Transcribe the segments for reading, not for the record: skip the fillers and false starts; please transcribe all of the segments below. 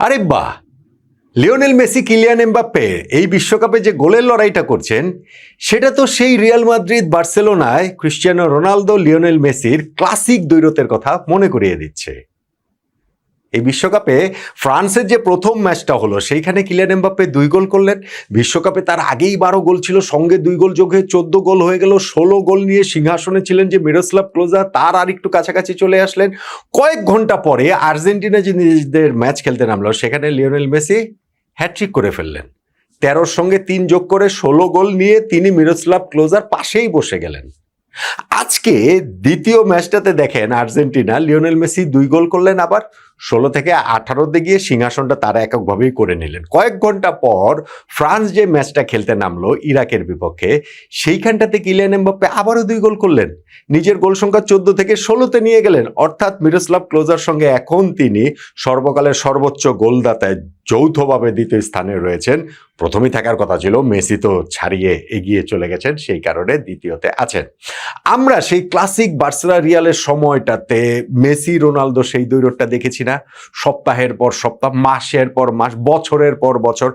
আরে বাহ! Lionel Messi Kylian Mbappe এই বিশ্বকাপে যে গোলের লড়াইটা করছেন সেটা তো সেই রিয়াল মাদ্রিদ বার্সেলোনায় ক্রিস্টিয়ানো রোনালদো লিওনেল মেসির ক্লাসিক দ্বৈরথের কথা মনে করিয়ে দিচ্ছে। এই বিশ্বকাপে ফ্রান্সের যে প্রথম ম্যাচটা হলো সেইখানে কিলিয়ান এমবাপ্পে 2 গোল করলেন। বিশ্বকাপে তার আগেই 12 গোল ছিল, সঙ্গে 2 গোল যোগ হয়ে 14 গোল হয়ে গেল। 16 গোল নিয়ে সিংহাসনে ছিলেন যে মিরোস্লাভ ক্লোজা, তার আর একটু কাছাকাছি চলে আসলেন। কয়েক ঘন্টা পরে আর্জেন্টিনা যে নিজেদের ম্যাচ খেলতে নামলো সেখানে লিওনেল মেসি হ্যাট্রিক করে ফেললেন। 13-র সঙ্গে 3 যোগ করে 16 গোল নিয়ে তিনি মিরোস্লাভ ক্লোজার পাশেই বসে গেলেন। আজকে দ্বিতীয় ম্যাচটাতে দেখেন আর্জেন্টিনা লিওনেল মেসি 2 গোল করলেন, আবার 16 থেকে 18-তে গিয়ে সিংহাসনটা তারা এককভাবেই করে নিলেন। কয়েক ঘন্টা পর ফ্রান্স যে ম্যাচটা খেলতে নামলো ইরাকের বিপক্ষে, সেইখানটাতে কিলিয়ান এমবাপ্পে আবারও 2 গোল করলেন, নিজের গোল সংখ্যা 14 থেকে 16-তে নিয়ে গেলেন। অর্থাৎ মিরোস্লাভ ক্লোজার সঙ্গে এখন তিনি সর্বকালের সর্বোচ্চ গোলদাতায় যৌথভাবে দ্বিতীয় স্থানে রয়েছেন। প্রথমেই থাকার কথা ছিল, মেসি তো ছাড়িয়ে এগিয়ে চলে গেছেন, সেই কারণে দ্বিতীয়তে আছেন। আমরা সেই ক্লাসিক বার্সেলোনা রিয়ালের সময়টাতে মেসি রোনালদো সেই দ্বৈরথটা দেখেছি না? সপ্তাহের পর সপ্তাহ, মাসের পর মাস, বছরের পর বছর,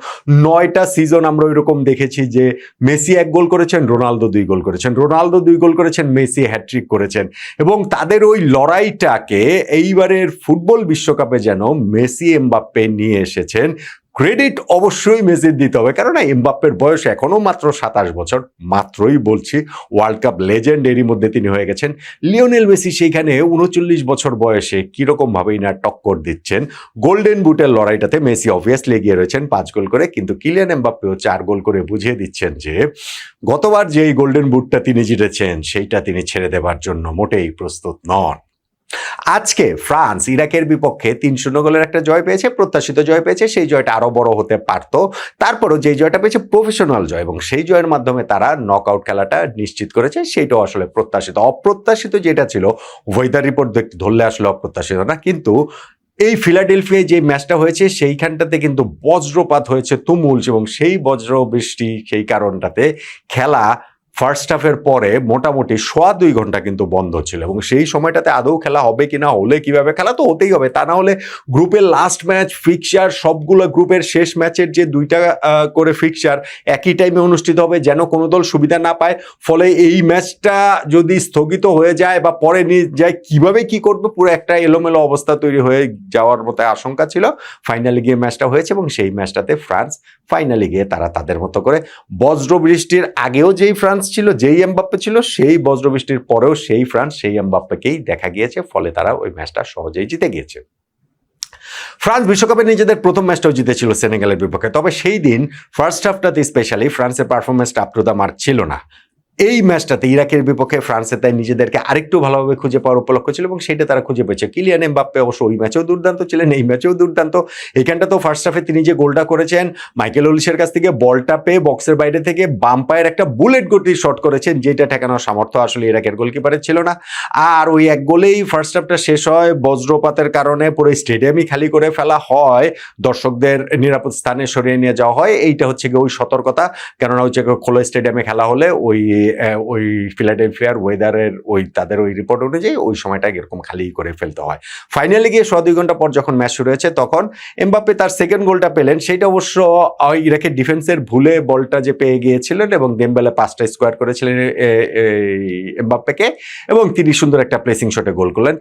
9টা সিজন আমরা ওইরকম দেখেছি যে মেসি 1 গোল করেছেন, রোনালদো 2 গোল করেছেন, রোনালদো 2 গোল করেছেন, মেসি হ্যাট্রিক করেছেন। এবং তাদের ওই লড়াইটাকে এইবারের ফুটবল বিশ্বকাপে যেন মেসি এমবাপ্পে নিয়ে এসেছেন। ক্রেডিট অবশ্যই মেসির দিতে হবে, কারণ এমবাপ্পের বয়স এখনো মাত্র 27 বছর, মাত্রই বলছি, ওয়ার্ল্ড কাপ লেজেন্ড এরই মধ্যে তিনি হয়ে গেছেন। লিওনেল মেসি সেইখানে 39 বছর বয়সে কিরকম ভাবেই না টক্কর দিচ্ছেন। গোল্ডেন বুটের লড়াইটাতে মেসি অবভিয়াসলি এগিয়ে রয়েছেন 5 গোল করে, কিন্তু কিলিয়ান এমবাপ্পেও 4 গোল করে বুঝিয়ে দিচ্ছেন যে গতবার যে এই গোল্ডেন বুটটা তিনি জিতেছেন সেইটা তিনি ছেড়ে দেবার জন্য মোটেই প্রস্তুত নন। আজকে ফ্রান্স ইরাকের বিপক্ষে 3-0 গোলের একটা জয় পেয়েছে, প্রত্যাশিত জয় পেয়েছে। সেই জয়টা আরো বড় হতে পারত, তারপরও যে জয়টা পেয়েছে প্রফেশনাল জয়, এবং সেই জয়ের মাধ্যমে তারা নকআউট খেলাটা নিশ্চিত করেছে। সেইটাও আসলে প্রত্যাশিত। অপ্রত্যাশিত যেটা ছিল, ওয়েদার রিপোর্ট ধরলে আসলে অপ্রত্যাশিত না, কিন্তু এই ফিলাডেলফিয়ায় যে ম্যাচটা হয়েছে সেইখানটাতে কিন্তু বজ্রপাত হয়েছে তুমুল, এবং সেই বজ্র বৃষ্টি সেই কারণটাতে খেলা ফার্স্ট হাফের পরে মোটামুটি 2.25 ঘন্টা কিন্তু বন্ধ ছিল, এবং সেই সময়টাতে আদৌ খেলা হবে কিনা, হলে কিভাবে, খেলা তো হতেই হবে, তা না হলে গ্রুপের লাস্ট ম্যাচ ফিক্সচার সবগুলো গ্রুপের শেষ ম্যাচের যে 2টা করে ফিক্সচার একই টাইমে অনুষ্ঠিত হবে, যেন কোনো দল সুবিধা না পায়। ফলে এই ম্যাচটা যদি স্থগিত হয়ে যায় বা পরে নিয়ে যায়, কিভাবে কি করবে, পুরো একটা এলোমেলো অবস্থা তৈরি হয়ে যাওয়ার মতো আশঙ্কা ছিল। ফাইনালি গিয়ে ম্যাচটা হয়েছে, এবং সেই ম্যাচটাতে ফ্রান্স ফাইনালি গিয়ে তারা তাদের মতো করে, বজ্র বৃষ্টির আগেও যেই ফ্রান্স ছিল, যেই এমবাপ্পে ছিল, সেই বজ্রবৃষ্টির পরেও সেই ফ্রান্স সেই এমবাপ্পেকেই দেখা গিয়েছে। ফলে তারা ওই ম্যাচটা সহজেই জিতে গিয়েছে। ফ্রান্স বিশ্বকাপে নিজেদের প্রথম ম্যাচটাও জিতেছিল সেনেগালের বিপক্ষে, তবে সেই দিন ফার্স্ট হাফটাতে স্পেশালি ফ্রান্সের পারফরমেন্সটা আপ টু দ্য মার্ক ছিল না। এই ম্যাচটাতে ইরাকের বিপক্ষে ফ্রান্সের তাই নিজেদের আরেকটু ভালোভাবে খুঁজে পাওয়ার উপলক্ষ ছিল, এবং সেটা তারা খুঁজে পেয়েছে। কিলিয়ান এমবাপ্পে অবশ্য ওই ম্যাচেও দুর্দান্ত ছিলেন, এই ম্যাচেও দুর্দান্ত। এখানটা তো ফার্স্ট হাফে তিনি যে গোলটা করেছেন, মাইকেল ওলিসের কাছ থেকে বলটা পেয়ে বক্সের বাইরে থেকে বাম পায়ের একটা বুলেট গতির শট করেছেন, যেটা ঠেকানোর সামর্থ্য আসলে ইরাকের গোলকিপারের ছিল না। আর ওই 1 গোলেই ফার্স্ট হাফটা শেষ হয়। বজ্রপাতের কারণে পুরো স্টেডিয়ামই খালি করে ফেলা হয়, দর্শকদের নিরাপদ স্থানে সরিয়ে নিয়ে যাওয়া হয়। এইটা হচ্ছে গিয়ে ওই সতর্কতা, কেননা হচ্ছে খোলা স্টেডিয়ামে খেলা হলে ওই ফিলাডেলফিয়ার ওয়েদারের তাদের ওই রিপোর্ট অনুযায়ী ওই সময়টা এরকম খালি করে ফেলতে হয়। ফাইনালি গিয়ে 2.5 ঘন্টা পর যখন ম্যাচ শুরু হয়েছে, তখন এমবাপ্পে তার সেকেন্ড গোলটা পেলেন। সেইটা অবশ্য ইরাকের ডিফেন্সের ভুলে বলটা যে পেয়ে গিয়েছিলেন, এবং দেমবেলে 5টা স্কোয়ার করেছিলেন এমবাপ্পেকে, এবং তিনি সুন্দর একটা প্লেসিং শটে গোল করলেন।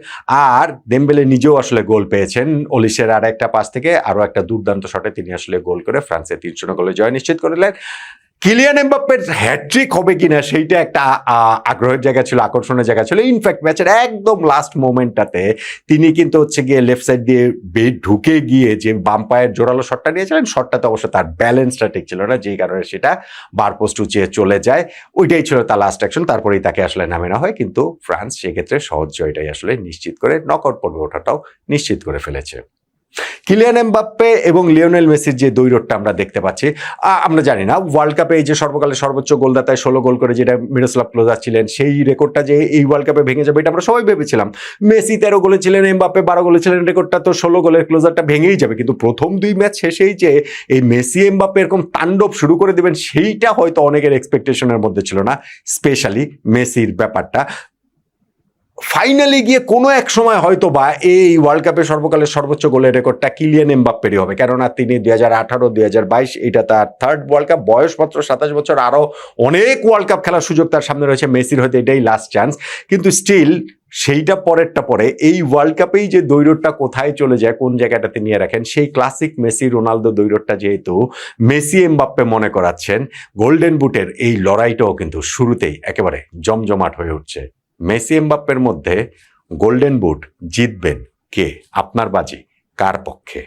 আর দেমবেলে নিজেও আসলে গোল পেয়েছেন, ওলিসের আর একটা পাস থেকে আরো একটা দুর্দান্ত শটে তিনি আসলে গোল করে ফ্রান্সের 3-0 গোলে জয় নিশ্চিত করলেন। কিলিয়ান এমবাপ্পের হ্যাট্রিক হবে কিনা সেইটা একটা আগ্রহের জায়গা ছিল, আকর্ষণের জায়গা ছিল। ইনফ্যাক্ট ম্যাচের একদম লাস্ট মোমেন্টটাতে তিনি কিন্তু হচ্ছে গিয়ে লেফট সাইড দিয়ে ঢুকে গিয়ে যে বাম পায়ের জোরালো শটটা নিয়েছিলেন, শটটাতে অবশ্য তার ব্যালেন্সটা ঠিক ছিল না, যেই কারণে সেটা বার পোস্ট উঁচিয়ে চলে যায়। ওইটাই ছিল তার লাস্ট অ্যাকশন, তারপরেই তাকে আসলে নামে না হয়। কিন্তু ফ্রান্স সেক্ষেত্রে সহজ জয়টাই আসলে নিশ্চিত করে নকআউট পর্বে ওঠাটাও নিশ্চিত করে ফেলেছে। কিলিয়ান এমবাপ্পে এবং লিওনেল মেসির যে দ্বৈরথটা আমরা দেখতে পাচ্ছি, আমরা জানি না ওয়ার্ল্ড কাপে এই যে সর্বকালের সর্বোচ্চ গোলদাতায় 16 গোল করে যেটা মিরোস্লাভ ক্লোজা ছিলেন, সেই রেকর্ডটা যে এই ওয়ার্ল্ড কাপে ভেঙে যাবে এটা আমরা সবাই ভেবেছিলাম। মেসি 13 গোলে ছিলেন, এমবাপ্পে 12 গোলে ছিলেন, রেকর্ডটা তো 16 গোলের ক্লোজারটা ভেঙেই যাবে। কিন্তু প্রথম 2 ম্যাচ শেষেই যে এই মেসি এমবাপ্পে এরকম তাণ্ডব শুরু করে দেবেন, সেইটা হয়তো অনেকের এক্সপেকটেশনের মধ্যে ছিল না, স্পেশালি মেসির ব্যাপারটা। ফাইনালি গিয়ে কোনো এক সময় হয়তো বা এই ওয়ার্ল্ড কাপের সর্বকালের সর্বোচ্চ গোলের রেকর্ডটা কিলিয়ান এমবাপ্পেরই হবে, কেননা তিনি 2018, 2022 এটা তার থার্ড ওয়ার্ল্ড কাপ, বয়স মাত্র 27 বছর, আরও অনেক ওয়ার্ল্ড কাপ খেলার সুযোগ তার সামনে রয়েছে। মেসির হয়তো এটাই লাস্ট চান্স, কিন্তু স্টিল সেইটা পরেরটা পরে এই ওয়ার্ল্ড কাপেই যে দৈরতটা কোথায় চলে যায়, কোন জায়গাটাতে নিয়ে রাখেন, সেই ক্লাসিক মেসি রোনালদো দৈরতটা যেহেতু মেসি এমবাপ্পে মনে করাচ্ছেন, গোল্ডেন বুটের এই লড়াইটাও কিন্তু শুরুতেই একেবারে জমজমাট হয়ে উঠছে। মেসি এমবাপ্পের মধ্যে গোল্ডেন বুট জিতবেন কে? আপনার বাজি কার পক্ষে?